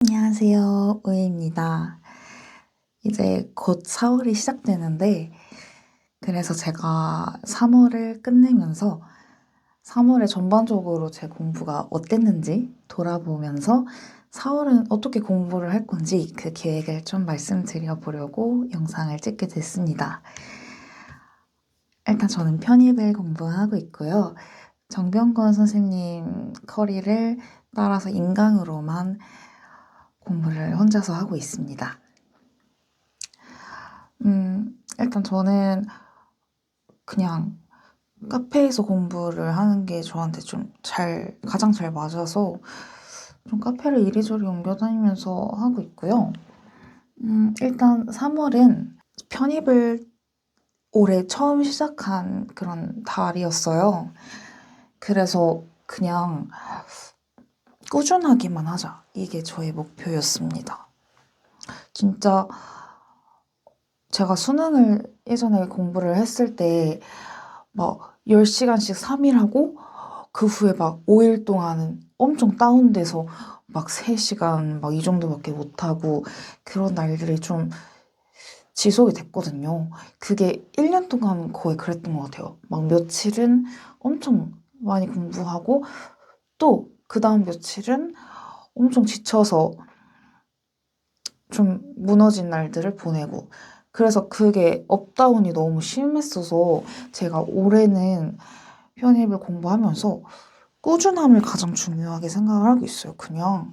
안녕하세요. 우혜입니다. 이제 곧 4월이 시작되는데, 그래서 제가 3월을 끝내면서 3월에 전반적으로 제 공부가 어땠는지 돌아보면서 4월은 어떻게 공부를 할 건지 그 계획을 좀 말씀드려 보려고 영상을 찍게 됐습니다. 일단 저는 편입을 공부하고 있고요. 정병건 선생님 커리를 따라서 인강으로만 공부를 혼자서 하고 있습니다. 일단 저는 그냥 카페에서 공부를 하는 게 저한테 가장 잘 맞아서 좀 카페를 이리저리 옮겨 다니면서 하고 있고요. 일단 3월은 편입을 올해 처음 시작한 그런 달이었어요. 그래서 그냥 꾸준하기만 하자. 이게 저의 목표였습니다. 진짜 제가 수능을 예전에 공부를 했을 때 막 10시간씩 3일 하고 그 후에 막 5일 동안은 엄청 다운돼서 막 3시간 막 이 정도밖에 못하고 그런 날들이 좀 지속이 됐거든요. 그게 1년 동안 거의 그랬던 것 같아요. 막 며칠은 엄청 많이 공부하고 또 그 다음 며칠은 엄청 지쳐서 좀 무너진 날들을 보내고 그래서 그게 업다운이 너무 심했어서 제가 올해는 편입을 공부하면서 꾸준함을 가장 중요하게 생각을 하고 있어요. 그냥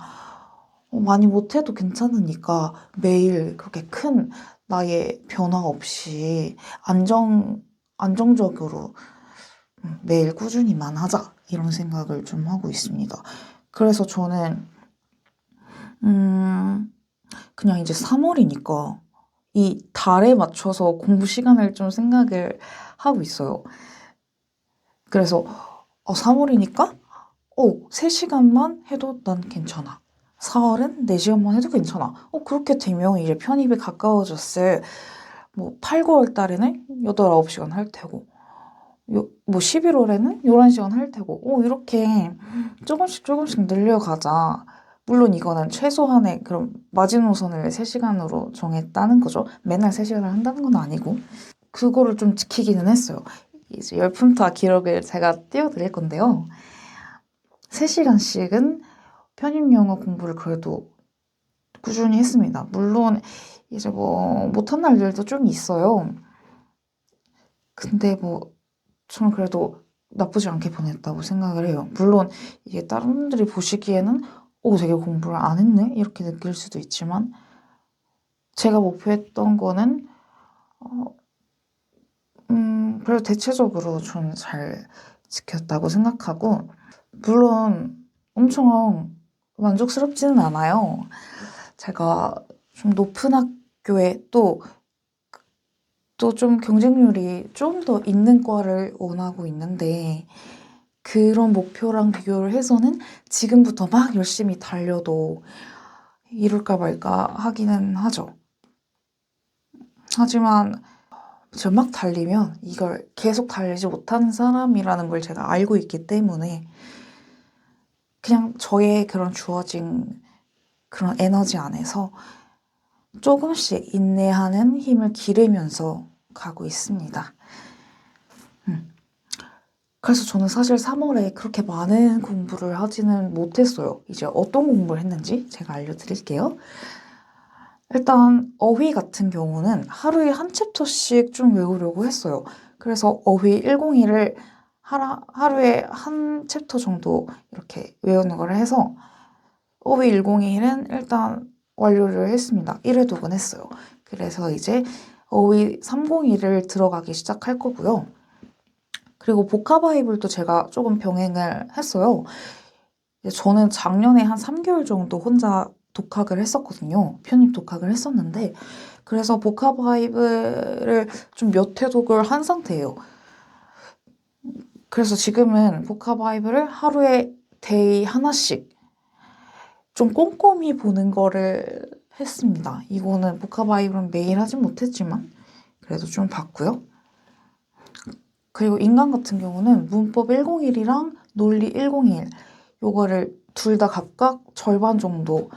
많이 못해도 괜찮으니까 매일 그렇게 큰 나의 변화 없이 안정적으로 매일 꾸준히만 하자 이런 생각을 좀 하고 있습니다. 그래서 저는 그냥 이제 3월이니까 이 달에 맞춰서 공부 시간을 좀 생각을 하고 있어요. 그래서 3월이니까 3시간만 해도 난 괜찮아. 4월은 4시간만 해도 괜찮아. 그렇게 되면 이제 편입이 가까워졌을 뭐 8, 9월 달에는 8, 9시간 할 테고 뭐 11월에는 11시간 할 테고 이렇게 조금씩 늘려가자. 물론 이거는 최소한의 그런 마지노선을 3시간으로 정했다는 거죠. 맨날 3시간을 한다는 건 아니고 그거를 좀 지키기는 했어요. 이제 열품타 기록을 제가 띄워드릴 건데요. 3시간씩은 편입 영어 공부를 그래도 꾸준히 했습니다. 물론 이제 뭐 못한 날들도 좀 있어요. 근데 뭐 저는 그래도 나쁘지 않게 보냈다고 생각을 해요. 물론 이게 다른 분들이 보시기에는 되게 공부를 안 했네? 이렇게 느낄 수도 있지만 제가 목표했던 거는 그래도 대체적으로 저는 잘 지켰다고 생각하고 물론 엄청 만족스럽지는 않아요. 제가 좀 높은 학교에 또 좀 경쟁률이 좀 더 있는 과를 원하고 있는데 그런 목표랑 비교를 해서는 지금부터 막 열심히 달려도 이룰까 말까 하기는 하죠. 하지만 제가 막 달리면 이걸 계속 달리지 못하는 사람이라는 걸 제가 알고 있기 때문에 그냥 저의 그런 주어진 그런 에너지 안에서 조금씩 인내하는 힘을 기르면서 가고 있습니다. 그래서 저는 사실 3월에 그렇게 많은 공부를 하지는 못했어요. 이제 어떤 공부를 했는지 제가 알려드릴게요. 일단 어휘 같은 경우는 하루에 한 챕터씩 좀 외우려고 했어요. 그래서 어휘 101을 하루에 한 챕터 정도 이렇게 외우는 걸 해서 어휘 101은 일단 완료를 했습니다. 1회독은 했어요. 그래서 이제 어휘 301을 들어가기 시작할 거고요. 그리고 보카바이블도 제가 조금 병행을 했어요. 저는 작년에 한 3개월 정도 혼자 독학을 했었거든요. 편입 독학을 했었는데 그래서 보카바이블을 좀 몇 회독을 한 상태예요. 그래서 지금은 보카바이블을 하루에 데이 하나씩 좀 꼼꼼히 보는 거를 했습니다. 이거는 보카바이블은 매일 하진 못했지만 그래도 좀 봤고요. 그리고 인간 같은 경우는 문법 101이랑 논리 101 요거를 둘 다 각각 절반 정도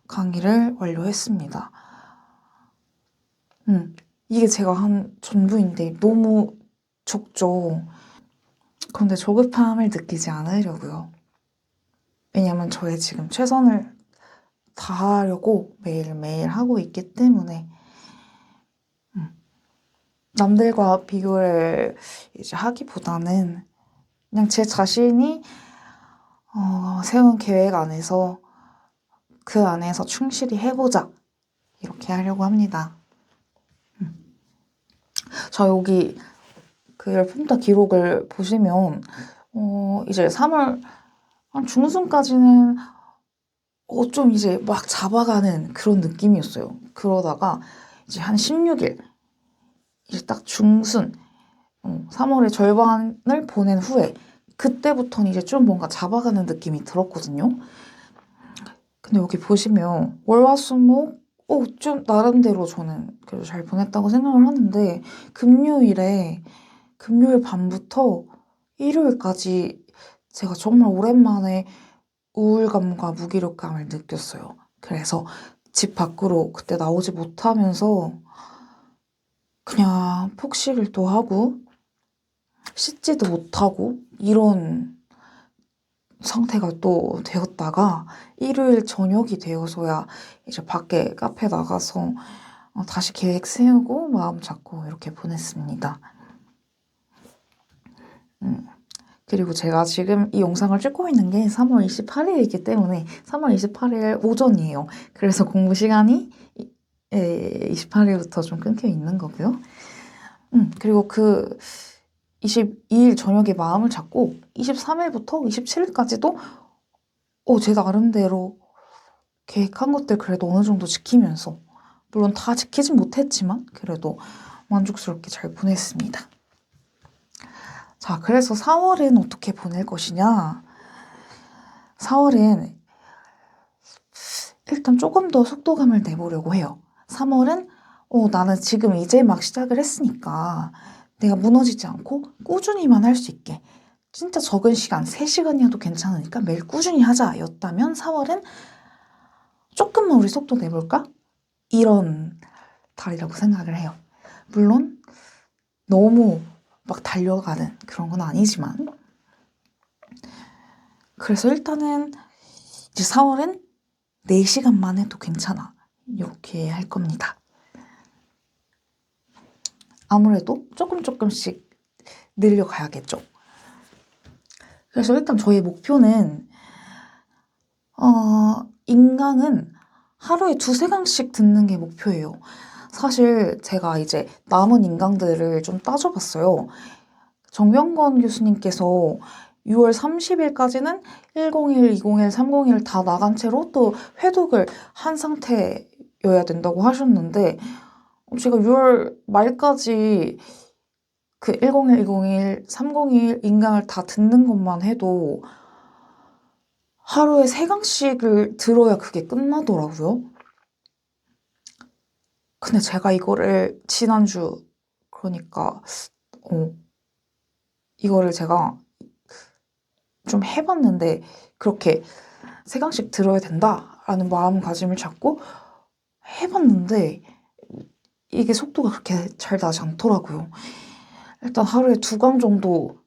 강의를 완료했습니다. 이게 제가 한 전부인데 너무 적죠. 그런데 조급함을 느끼지 않으려고요. 왜냐면 저의 지금 최선을 다하려고 매일매일 하고 있기 때문에 남들과 비교를 이제 하기보다는 그냥 제 자신이 세운 계획 안에서 그 안에서 충실히 해보자 이렇게 하려고 합니다. 자, 여기 그 열품타 기록을 보시면 이제 3월 한 중순까지는 좀 이제 막 잡아가는 그런 느낌이었어요. 그러다가 이제 한 16일 이제 딱 중순 3월의 절반을 보낸 후에 그때부터는 이제 좀 뭔가 잡아가는 느낌이 들었거든요. 근데 여기 보시면 월화수목 좀 나름대로 저는 그래도 잘 보냈다고 생각을 하는데 금요일 밤부터 일요일까지 제가 정말 오랜만에 우울감과 무기력감을 느꼈어요. 그래서 집 밖으로 그때 나오지 못하면서 그냥 폭식을 또 하고 씻지도 못하고 이런 상태가 또 되었다가 일요일 저녁이 되어서야 이제 밖에 카페 나가서 다시 계획 세우고 마음 잡고 이렇게 보냈습니다. 그리고 제가 지금 이 영상을 찍고 있는 게 3월 28일이기 때문에 3월 28일 오전이에요. 그래서 공부 시간이 28일부터 좀 끊겨 있는 거고요. 그리고 그 22일 저녁에 마음을 잡고 23일부터 27일까지도 제 나름대로 계획한 것들 그래도 어느 정도 지키면서 물론 다 지키진 못했지만 그래도 만족스럽게 잘 보냈습니다. 자, 그래서 4월은 어떻게 보낼 것이냐? 4월은 일단 조금 더 속도감을 내보려고 해요. 3월은 나는 지금 이제 막 시작을 했으니까 내가 무너지지 않고 꾸준히만 할 수 있게 진짜 적은 시간, 3시간이어도 괜찮으니까 매일 꾸준히 하자 였다면 4월은 조금만 우리 속도 내볼까? 이런 달이라고 생각을 해요. 물론 너무 막 달려가는 그런 건 아니지만 그래서 일단은 이제 4월은 4시간만 해도 괜찮아. 이렇게 할 겁니다. 아무래도 조금씩 늘려가야겠죠. 그래서 일단 저의 목표는 인강은 하루에 2~3강씩 듣는 게 목표예요. 사실 제가 이제 남은 인강들을 좀 따져봤어요. 정명건 교수님께서 6월 30일까지는 101, 201, 301 다 나간 채로 또 회독을 한 상태여야 된다고 하셨는데 제가 6월 말까지 그 101, 201, 301 인강을 다 듣는 것만 해도 하루에 3강씩을 들어야 그게 끝나더라고요. 근데 제가 이거를 지난주 그러니까 이거를 제가 좀 해봤는데 그렇게 3강씩 들어야 된다라는 마음가짐을 잡고 해봤는데 이게 속도가 그렇게 잘 나지 않더라고요. 일단 하루에 2강 정도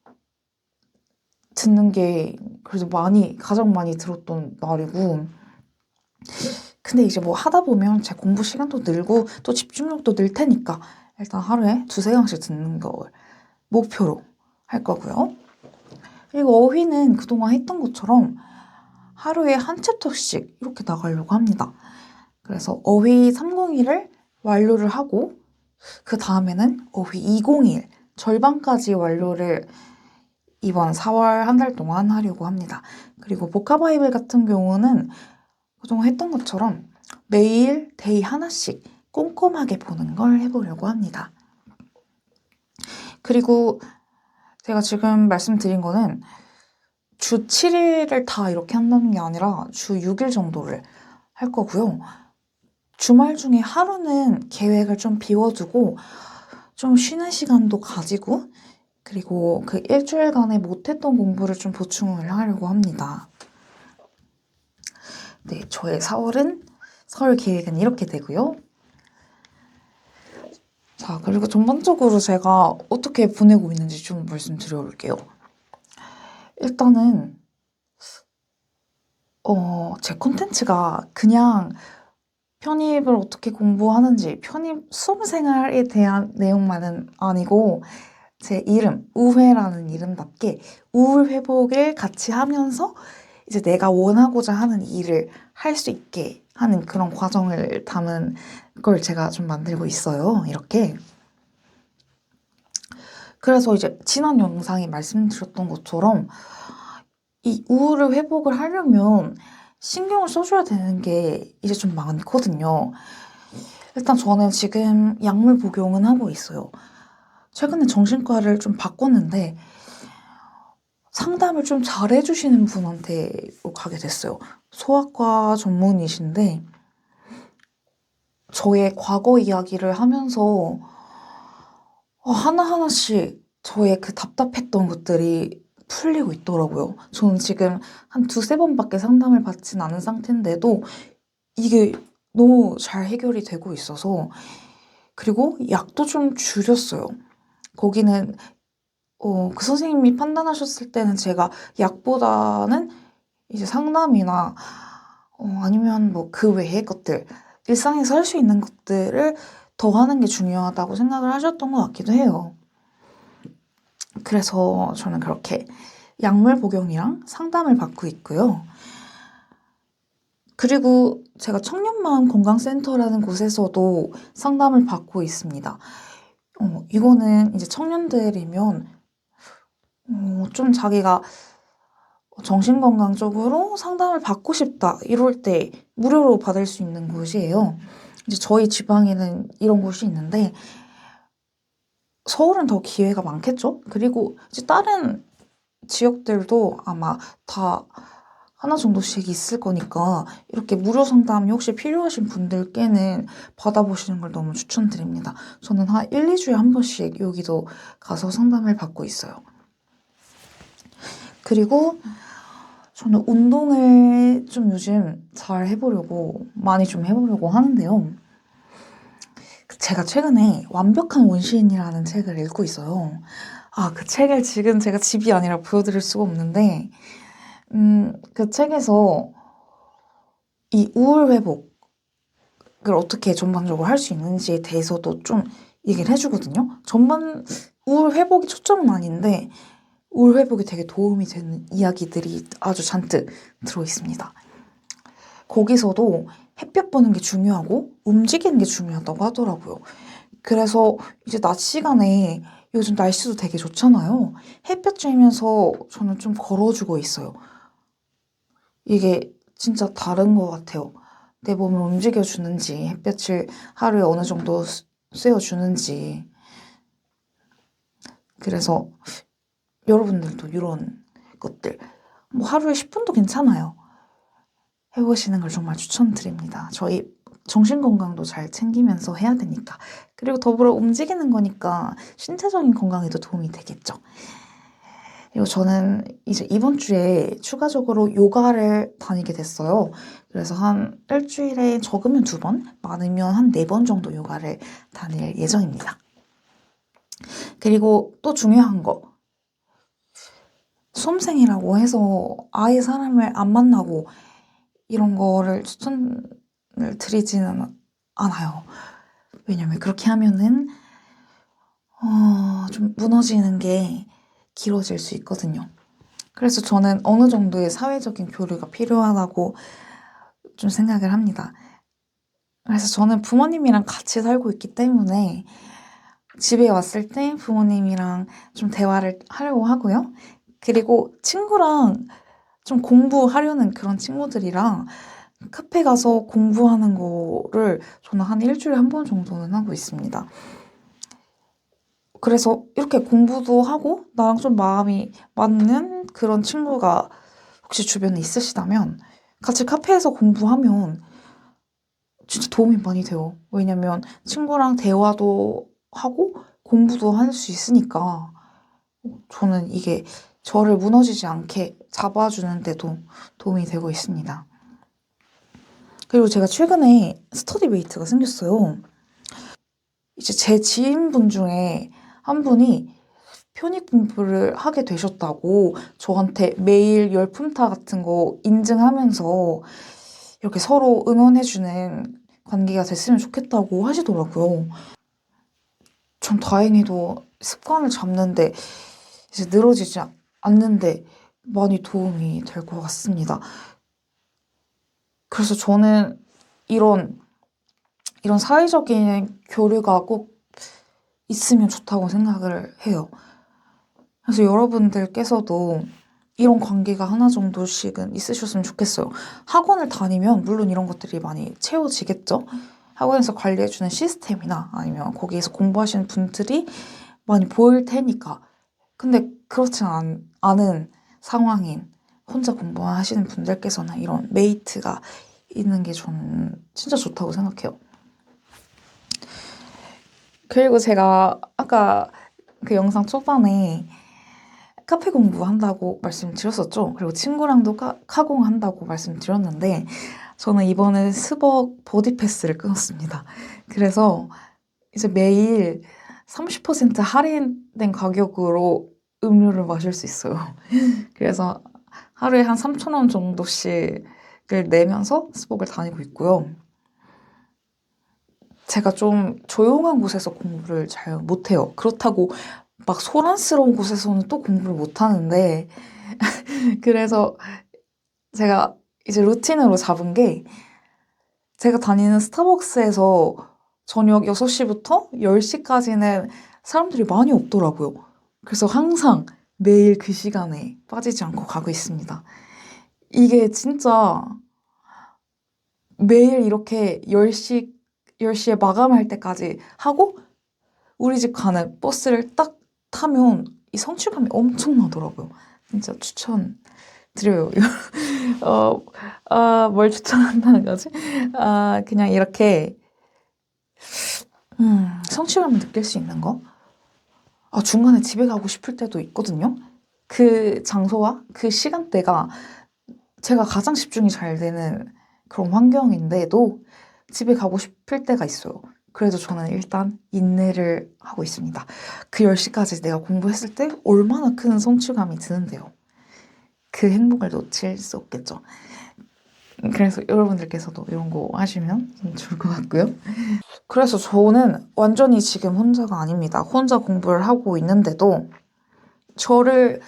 듣는 게 그래도 가장 많이 들었던 날이고 근데 이제 뭐 하다 보면 제 공부 시간도 늘고 또 집중력도 늘 테니까 일단 하루에 2~3강씩 듣는 걸 목표로 할 거고요. 그리고 어휘는 그동안 했던 것처럼 하루에 한 챕터씩 이렇게 나가려고 합니다. 그래서 어휘 301을 완료를 하고 그 다음에는 어휘 201 절반까지 완료를 이번 4월 한 달 동안 하려고 합니다. 그리고 보카바이블 같은 경우는 그동안 했던 것처럼 매일 데이 하나씩 꼼꼼하게 보는 걸 해보려고 합니다. 그리고 제가 지금 말씀드린 거는 주 7일을 다 이렇게 한다는 게 아니라 주 6일 정도를 할 거고요. 주말 중에 하루는 계획을 좀 비워두고 좀 쉬는 시간도 가지고 그리고 그 일주일간에 못했던 공부를 좀 보충을 하려고 합니다. 네, 저의 4월은 설 계획은 이렇게 되고요. 자, 그리고 전반적으로 제가 어떻게 보내고 있는지 좀 말씀드려 볼게요. 일단은 제 콘텐츠가 그냥 편입을 어떻게 공부하는지, 편입 수험 생활에 대한 내용만은 아니고, 제 이름, 우회라는 이름답게 우울 회복을 같이 하면서 이제 내가 원하고자 하는 일을 할 수 있게 하는 그런 과정을 담은 걸 제가 좀 만들고 있어요. 이렇게. 그래서 이제 지난 영상에 말씀드렸던 것처럼 이 우울을 회복을 하려면 신경을 써줘야 되는 게 이제 좀 많거든요. 일단 저는 지금 약물 복용은 하고 있어요. 최근에 정신과를 좀 바꿨는데 상담을 좀 잘해주시는 분한테 가게 됐어요. 소아과 전문의신데 저의 과거 이야기를 하면서 하나하나씩 저의 그 답답했던 것들이 풀리고 있더라고요. 저는 지금 한 두세 번밖에 상담을 받진 않은 상태인데도 이게 너무 잘 해결이 되고 있어서 그리고 약도 좀 줄였어요. 거기는 그 선생님이 판단하셨을 때는 제가 약보다는 이제 상담이나 아니면 뭐 그 외의 것들, 일상에서 할 수 있는 것들을 더 하는 게 중요하다고 생각을 하셨던 것 같기도 해요. 그래서 저는 그렇게 약물 복용이랑 상담을 받고 있고요. 그리고 제가 청년마음건강센터라는 곳에서도 상담을 받고 있습니다. 이거는 이제 청년들이면 좀 자기가 정신건강 쪽으로 상담을 받고 싶다 이럴 때 무료로 받을 수 있는 곳이에요. 이제 저희 지방에는 이런 곳이 있는데 서울은 더 기회가 많겠죠? 그리고 이제 다른 지역들도 아마 다 하나 정도씩 있을 거니까 이렇게 무료 상담이 혹시 필요하신 분들께는 받아보시는 걸 너무 추천드립니다. 저는 한 1, 2주에 한 번씩 여기도 가서 상담을 받고 있어요. 그리고 저는 운동을 좀 요즘 잘 해보려고, 많이 좀 해보려고 하는데요. 제가 최근에 완벽한 원시인이라는 책을 읽고 있어요. 그 책을 지금 제가 집이 아니라 보여드릴 수가 없는데, 그 책에서 이 우울 회복을 어떻게 전반적으로 할 수 있는지에 대해서도 좀 얘기를 해주거든요. 우울 회복이 초점은 아닌데, 우울 회복이 되게 도움이 되는 이야기들이 아주 잔뜩 들어있습니다. 거기서도 햇볕 보는 게 중요하고 움직이는 게 중요하다고 하더라고요. 그래서 이제 낮 시간에 요즘 날씨도 되게 좋잖아요. 햇볕 쬐면서 저는 좀 걸어주고 있어요. 이게 진짜 다른 것 같아요. 내 몸을 움직여주는지, 햇볕을 하루에 어느 정도 쐬어주는지. 그래서 여러분들도 이런 것들, 뭐 하루에 10분도 괜찮아요. 해보시는 걸 정말 추천드립니다. 저희 정신건강도 잘 챙기면서 해야 되니까. 그리고 더불어 움직이는 거니까 신체적인 건강에도 도움이 되겠죠. 그리고 저는 이제 이번 주에 추가적으로 요가를 다니게 됐어요. 그래서 한 일주일에 적으면 2번, 많으면 한 4번 정도 요가를 다닐 예정입니다. 그리고 또 중요한 거. 수험생이라고 해서 아예 사람을 안 만나고 이런 거를 추천을 드리지는 않아요. 왜냐면 그렇게 하면은 좀 무너지는 게 길어질 수 있거든요. 그래서 저는 어느 정도의 사회적인 교류가 필요하다고 좀 생각을 합니다. 그래서 저는 부모님이랑 같이 살고 있기 때문에 집에 왔을 때 부모님이랑 좀 대화를 하려고 하고요. 그리고 친구랑 좀 공부하려는 그런 친구들이랑 카페 가서 공부하는 거를 저는 한 일주일에 한 번 정도는 하고 있습니다. 그래서 이렇게 공부도 하고 나랑 좀 마음이 맞는 그런 친구가 혹시 주변에 있으시다면 같이 카페에서 공부하면 진짜 도움이 많이 돼요. 왜냐면 친구랑 대화도 하고 공부도 할 수 있으니까 저는 이게 저를 무너지지 않게 잡아주는 데도 도움이 되고 있습니다. 그리고 제가 최근에 스터디메이트가 생겼어요. 이제 제 지인분 중에 한 분이 편입 공부를 하게 되셨다고 저한테 매일 열품타 같은 거 인증하면서 이렇게 서로 응원해주는 관계가 됐으면 좋겠다고 하시더라고요. 전 다행히도 습관을 잡는데 이제 늘어지지 않는데 많이 도움이 될 것 같습니다. 그래서 저는 이런 사회적인 교류가 꼭 있으면 좋다고 생각을 해요. 그래서 여러분들께서도 이런 관계가 하나 정도씩은 있으셨으면 좋겠어요. 학원을 다니면 물론 이런 것들이 많이 채워지겠죠? 학원에서 관리해주는 시스템이나 아니면 거기에서 공부하시는 분들이 많이 보일 테니까. 근데 그렇지 않은 상황인 혼자 공부하시는 분들께서는 이런 메이트가 있는 게 저는 진짜 좋다고 생각해요. 그리고 제가 아까 그 영상 초반에 카페 공부한다고 말씀드렸었죠. 그리고 친구랑도 카공한다고 말씀드렸는데 저는 이번에 스벅 버디 패스를 끊었습니다. 그래서 이제 매일 30% 할인된 가격으로 음료를 마실 수 있어요. 그래서 하루에 한 3,000원 정도씩을 내면서 스벅을 다니고 있고요. 제가 좀 조용한 곳에서 공부를 잘 못해요. 그렇다고 막 소란스러운 곳에서는 또 공부를 못하는데 그래서 제가 이제 루틴으로 잡은 게 제가 다니는 스타벅스에서 저녁 6시부터 10시까지는 사람들이 많이 없더라고요. 그래서 항상 매일 그 시간에 빠지지 않고 가고 있습니다. 이게 진짜 매일 이렇게 10시에 마감할 때까지 하고 우리 집 가는 버스를 딱 타면 이 성취감이 엄청나더라고요. 진짜 추천드려요. 뭘 추천한다는 거지? 그냥 이렇게, 성취감을 느낄 수 있는 거? 중간에 집에 가고 싶을 때도 있거든요. 그 장소와 그 시간대가 제가 가장 집중이 잘 되는 그런 환경인데도 집에 가고 싶을 때가 있어요. 그래도 저는 일단 인내를 하고 있습니다. 그 10시까지 내가 공부했을 때 얼마나 큰 성취감이 드는데요. 그 행복을 놓칠 수 없겠죠. 그래서 여러분들께서도 이런 거 하시면 좋을 것 같고요. 그래서 저는 완전히 지금 혼자가 아닙니다. 혼자 공부를 하고 있는데도 저를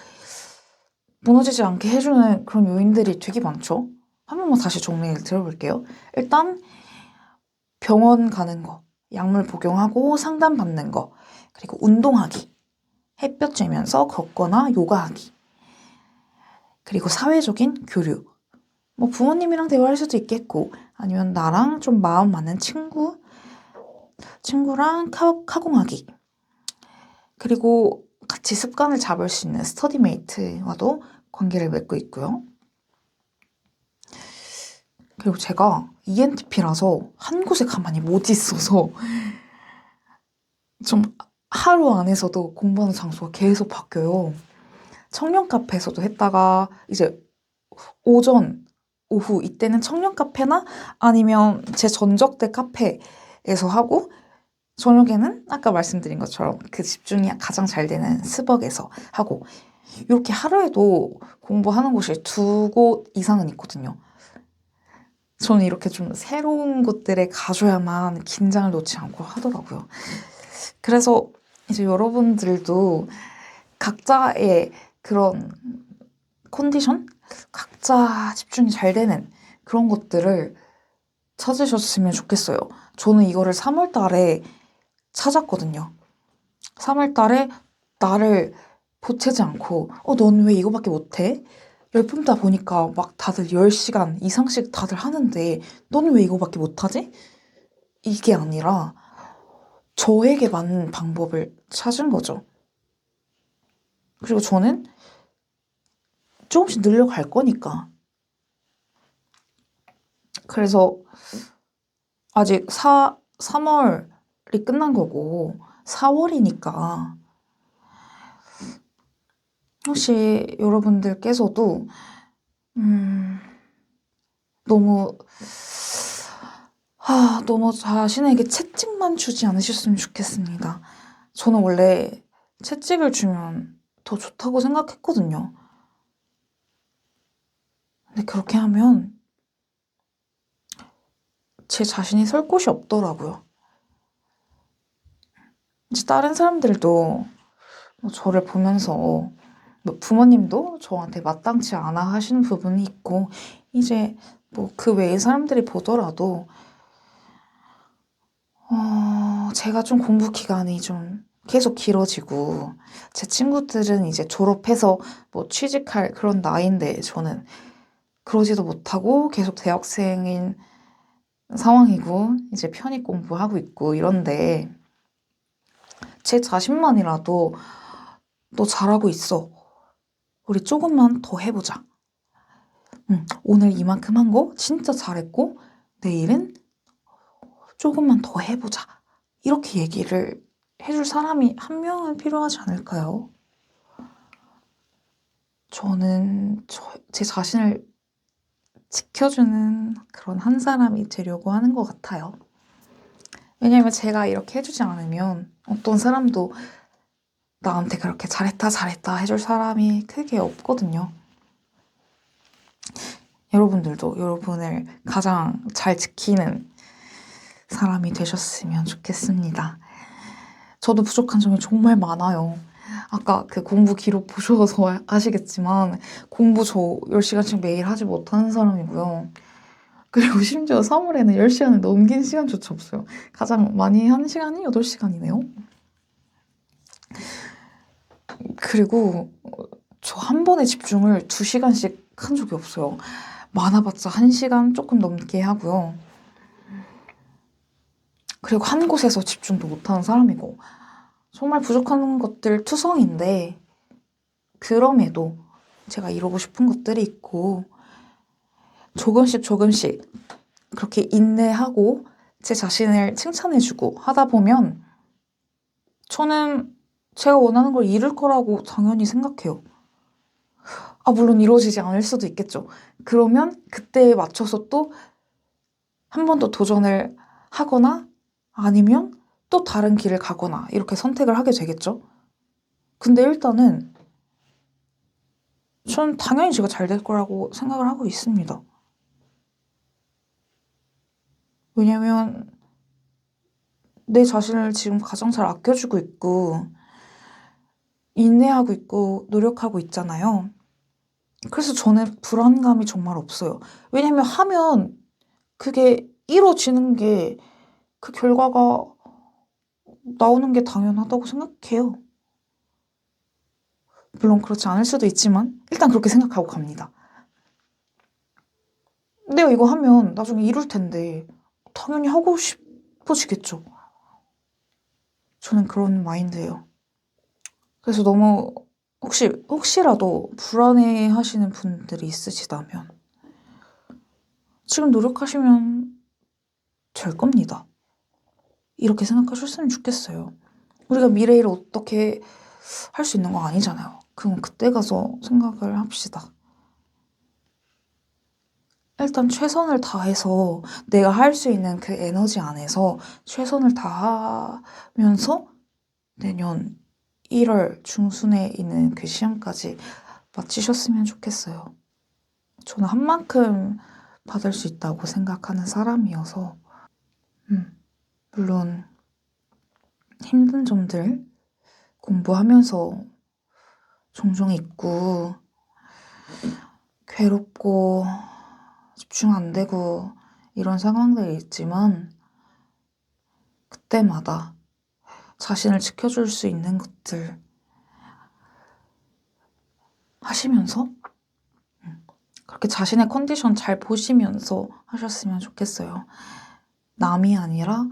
무너지지 않게 해주는 그런 요인들이 되게 많죠. 한 번만 다시 정리를 드려볼게요. 일단 병원 가는 거, 약물 복용하고 상담받는 거, 그리고 운동하기, 햇볕 쬐면서 걷거나 요가하기, 그리고 사회적인 교류. 뭐 부모님이랑 대화할 수도 있겠고, 아니면 나랑 좀 마음 맞는 친구랑 카공하기. 그리고 같이 습관을 잡을 수 있는 스터디메이트와도 관계를 맺고 있고요. 그리고 제가 ENTP라서 한 곳에 가만히 못 있어서 좀 하루 안에서도 공부하는 장소가 계속 바뀌어요. 청년 카페에서도 했다가 이제 오전, 오후 이때는 청년 카페나 아니면 제 전적대 카페에서 하고 저녁에는 아까 말씀드린 것처럼 그 집중이 가장 잘 되는 스벅에서 하고 이렇게 하루에도 공부하는 곳이 2곳 이상은 있거든요. 저는 이렇게 좀 새로운 곳들에 가줘야만 긴장을 놓지 않고 하더라고요. 그래서 이제 여러분들도 각자의 그런 컨디션? 각자 집중이 잘 되는 그런 것들을 찾으셨으면 좋겠어요. 저는 이거를 3월 달에 찾았거든요. 3월 달에 나를 보채지 않고, 넌 왜 이거밖에 못해? 열품다 보니까 막 다들 10시간 이상씩 다들 하는데, 너는 왜 이거밖에 못하지? 이게 아니라, 저에게 맞는 방법을 찾은 거죠. 그리고 저는 조금씩 늘려갈 거니까. 그래서 아직 3월이 끝난 거고, 4월이니까, 혹시 여러분들께서도, 너무 너무 자신에게 채찍만 주지 않으셨으면 좋겠습니다. 저는 원래 채찍을 주면 더 좋다고 생각했거든요. 근데 그렇게 하면 제 자신이 설 곳이 없더라고요. 이제 다른 사람들도 저를 보면서 부모님도 저한테 마땅치 않아 하시는 부분이 있고, 이제 그 외의 사람들이 보더라도 제가 좀 공부 기간이 좀 계속 길어지고, 제 친구들은 이제 졸업해서 취직할 그런 나이인데 저는 그러지도 못하고 계속 대학생인 상황이고, 이제 편입 공부하고 있고 이런데, 제 자신만이라도 너 잘하고 있어. 우리 조금만 더 해보자. 오늘 이만큼 한 거 진짜 잘했고, 내일은 조금만 더 해보자. 이렇게 얘기를 해줄 사람이 한 명은 필요하지 않을까요? 저는 제 자신을 지켜주는 그런 한 사람이 되려고 하는 것 같아요. 왜냐면 제가 이렇게 해주지 않으면 어떤 사람도 나한테 그렇게 잘했다, 잘했다 해줄 사람이 크게 없거든요. 여러분들도 여러분을 가장 잘 지키는 사람이 되셨으면 좋겠습니다. 저도 부족한 점이 정말 많아요. 아까 그 공부 기록 보셔서 아시겠지만 공부 저 10시간씩 매일 하지 못하는 사람이고요. 그리고 심지어 3월에는 10시간을 넘긴 시간조차 없어요. 가장 많이 하는 시간이 8시간이네요. 그리고 저 한 번에 집중을 2시간씩 한 적이 없어요. 많아봤자 1시간 조금 넘게 하고요. 그리고 한 곳에서 집중도 못하는 사람이고, 정말 부족한 것들 투성인데, 그럼에도 제가 이루고 싶은 것들이 있고, 조금씩 조금씩 그렇게 인내하고 제 자신을 칭찬해주고 하다 보면 저는 제가 원하는 걸 이룰 거라고 당연히 생각해요. 물론 이루어지지 않을 수도 있겠죠. 그러면 그때에 맞춰서 또 한 번 더 도전을 하거나 아니면 또 다른 길을 가거나 이렇게 선택을 하게 되겠죠. 근데 일단은 전 당연히 제가 잘 될 거라고 생각을 하고 있습니다. 왜냐면 내 자신을 지금 가장 잘 아껴주고 있고 인내하고 있고 노력하고 있잖아요. 그래서 저는 불안감이 정말 없어요. 왜냐면 하면 그게 이루어지는 게 그 결과가 나오는 게 당연하다고 생각해요. 물론 그렇지 않을 수도 있지만 일단 그렇게 생각하고 갑니다. 내가 이거 하면 나중에 이룰 텐데 당연히 하고 싶어지겠죠. 저는 그런 마인드예요. 그래서 너무 혹시라도 불안해 하시는 분들이 있으시다면 지금 노력하시면 될 겁니다. 이렇게 생각하셨으면 좋겠어요. 우리가 미래를 어떻게 할 수 있는 거 아니잖아요. 그럼 그때 가서 생각을 합시다. 일단 최선을 다해서 내가 할 수 있는 그 에너지 안에서 최선을 다하면서 내년 1월 중순에 있는 그 시험까지 마치셨으면 좋겠어요. 저는 한 만큼 받을 수 있다고 생각하는 사람이어서 물론 힘든 점들 공부하면서 종종 있고 괴롭고 집중 안 되고 이런 상황들이 있지만 그때마다 자신을 지켜줄 수 있는 것들 하시면서 그렇게 자신의 컨디션 잘 보시면서 하셨으면 좋겠어요. 남이 아니라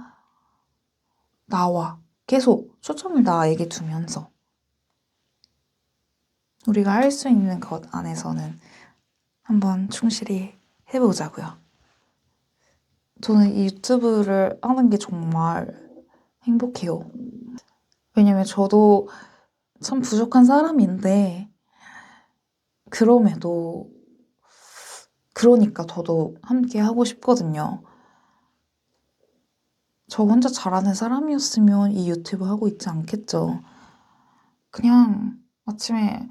나와 계속 초점을 나에게 두면서 우리가 할 수 있는 것 안에서는 한번 충실히 해보자고요. 저는 이 유튜브를 하는 게 정말 행복해요. 왜냐면 저도 참 부족한 사람인데 그러니까 저도 함께 하고 싶거든요. 저 혼자 잘하는 사람이었으면 이 유튜브 하고 있지 않겠죠. 그냥 아침에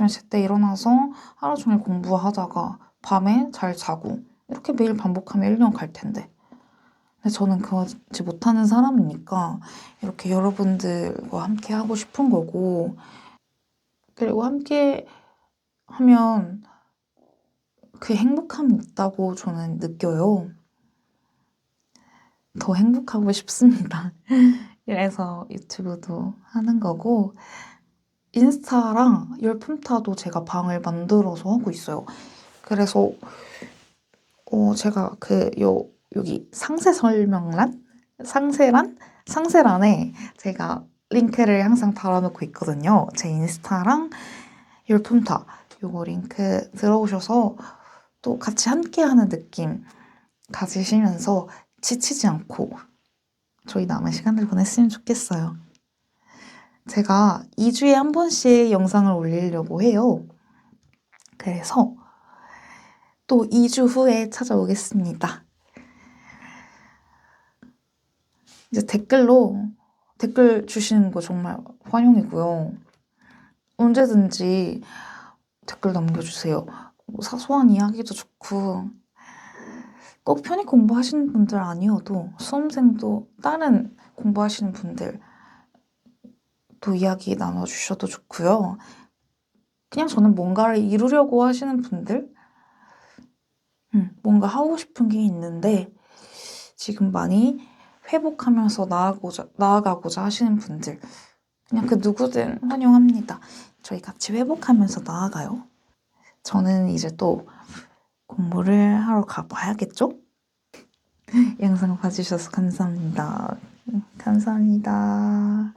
제때 일어나서 하루 종일 공부하다가 밤에 잘 자고 이렇게 매일 반복하면 1년 갈 텐데. 근데 저는 그러지 못하는 사람이니까 이렇게 여러분들과 함께 하고 싶은 거고, 그리고 함께 하면 그 행복함이 있다고 저는 느껴요. 더 행복하고 싶습니다. 그래서 유튜브도 하는 거고, 인스타랑 열품타도 제가 방을 만들어서 하고 있어요. 그래서 제가 여기 상세란에 제가 링크를 항상 달아놓고 있거든요. 제 인스타랑 열품타 요거 링크 들어오셔서 또 같이 함께하는 느낌 가지시면서 지치지 않고 저희 남은 시간을 보냈으면 좋겠어요. 제가 2주에 한 번씩 영상을 올리려고 해요. 그래서 또 2주 후에 찾아오겠습니다. 이제 댓글 주시는 거 정말 환영이고요. 언제든지 댓글 남겨주세요. 뭐 사소한 이야기도 좋고, 꼭 편입 공부하시는 분들 아니어도 수험생도 다른 공부하시는 분들 또 이야기 나눠주셔도 좋고요. 그냥 저는 뭔가를 이루려고 하시는 분들, 뭔가 하고 싶은 게 있는데 지금 많이 회복하면서 나아가고자 하시는 분들, 그냥 그 누구든 환영합니다. 저희 같이 회복하면서 나아가요. 저는 이제 또 공부를 하러 가봐야겠죠? 영상 봐주셔서 감사합니다. 감사합니다.